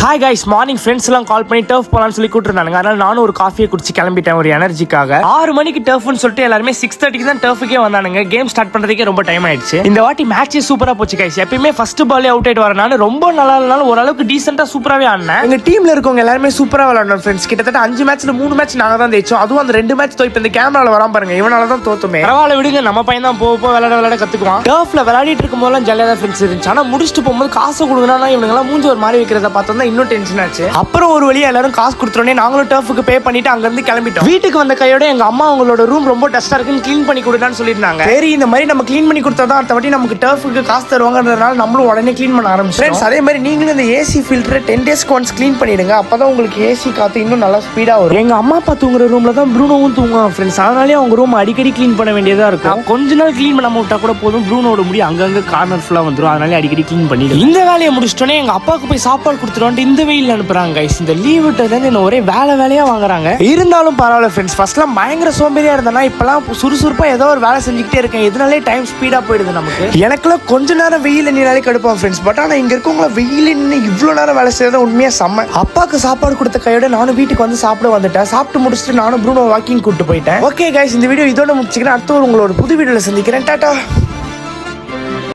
Hi guys, morning friends எல்லாம் கால் பண்ணி turf போலான்னு சொல்லி கூட்டிருந்தாங்க. அதனால நானும் ஒரு காஃபியை குடிச்சு கிளம்பிட்டேன் ஒரு எனர்ஜிக்காக. 6 மணிக்கு டர்ஃப்னு சொல்லிட்டு எல்லாருமே 6:30 தான் டர்ஃபுக்கே வந்தானுங்க. கேம் ஸ்டார்ட் பண்றதுக்கே ரொம்ப டைம் ஆயிடுச்சு. இந்த வாட்டி மேட்ச் சூப்பரா போச்சு கைஸ். எப்பயுமே ஃபர்ஸ்ட் பாலே அவுட் ஆயிட்டு வர நான் ரொம்ப நல்லா இல்லனாலும் ஓரளவுக்கு டீசென்ட்டா சூப்பராவே ஆடினேன். எங்க டீம்ல இருக்கவங்க எல்லாருமே சூப்பரா விளையாடணும் ஃப்ரெண்ட்ஸ். கிட்டத்தட்ட 5 மேட்ச்ல 3 மேட்ச் நாங்க தான் ஜெயிச்சோம். அதுவும் அந்த 2 மேட்ச் தோத்து இந்த கேமரால வராம பாருங்க, இவனால தான் தோத்துமே. பரவாயில்ல விடுங்க, நம்ம பையன் தான் போக விளையாட கத்துக்குவான். டர்ஃப்ல விளையாடிட்டு இருக்கும் போதெல்லாம் ஜாலியா தான் ஃப்ரெண்ட்ஸ் இருந்துச்சு. ஆனா முடிச்சுட்டு போகும்போது காசு கொடுங்கனா இவங்க எல்லாம் மூஞ்சி ஒரு மாதிரி வைக்கிறத பார்த்தா இன்னும் டென்ஷன் ஆச்சு. அப்புறம் ஒரு வழியா எல்லாரும் காசு கொடுத்துறோனே நாங்களும் டர்ஃபுக்கு பே பண்ணிட்டு அங்க இருந்து கிளம்பிட்டோம். வீட்டுக்கு வந்த கையோட எங்க அம்மா அவங்களோட ரூம் ரொம்ப டஸ்டா இருக்குன்னு க்ளீன் பண்ணி கொடுன்னு சொல்லிருந்தாங்க. சரி, இந்த மாதிரி நம்ம க்ளீன் பண்ணி கொடுத்தாதான் அடுத்த வாட்டி நமக்கு டர்ஃபுக்கு காசு தருவாங்கன்றதுனால நம்மளும் உடனே க்ளீன் பண்ண ஆரம்பிச்சோம். அதே மாதிரி நீங்களும் இந்த ஏசி ஃபில்டரை 10 டேஸ்க்கு ஒன்ஸ் க்ளீன் பண்ணிடுங்க. அப்பதான் உங்களுக்கு ஏசி காத்து இன்னும் நல்லா ஸ்பீடா வரும். எங்க அம்மா அப்பா தூங்குற ரூம்ல தான் ப்ரூனோவும் தூங்குவான் ஃப்ரெண்ட்ஸ். அதனாலே அவங்க ரூம் அடிக்கடி க்ளீன் பண்ண வேண்டியதா இருக்கும். கொஞ்ச நாள் க்ளீன் பண்ணாம விட்டா கூட போதும், ப்ரூனோட முடி அங்கங்க கார்னர் ஃபுல்லா வந்துடும். அதனால அடிக்கடி க்ளீன் பண்ணிடுங்க. இந்த வேலையை முடிச்சிட்டோன்னே எங்க அப்பாவுக்கு போய் சாப்பாடு கொடுத்துருவான்ட்டு இந்த வெயில் அனுப்புறாங்க கைஸ். இந்த லீவ் விட்டதுலேருந்து என்ன ஒரே வேலையா வாங்குறாங்க. இருந்தாலும் பரவாயில்ல ஃப்ரெண்ட்ஸ், ஃபர்ஸ்ட்லாம் பயங்கர சோம்பேறியா இருந்தேன்னா இப்பெல்லாம் சுறுசுறுப்பா ஏதோ ஒரு வேலை செஞ்சுக்கிட்டே இருக்கேன். இதனாலே டைம் ஸ்பீடா போயிடுது நமக்கு. எனக்குலாம் கொஞ்ச நேரம் வெயில் நின்னாலே கடுப்பான் ஃப்ரெண்ட்ஸ். பட் ஆனா இங்க இருக்கவங்கள வெயில் நின்று இவ்வளவு நேரம் வேலை செய்யறது உண்மையா செம்ம. அப்பாவுக்கு சாப்பாடு கொடுத்த கையோட நானும் வீட்டுக்கு வந்து சாப்பிட வந்துட்டேன். சாப்பிட்டு முடிச்சுட்டு நானும் ப்ரூனோ வாக்கிங் கூட்டு போயிட்டேன். ஓகே கைஸ், இந்த வீடியோ இதோட முடிச்சுக்கிறேன். அடுத்த ஒரு உங்களோட புது வீடியோல சந்திக்கிறேன். டாடா.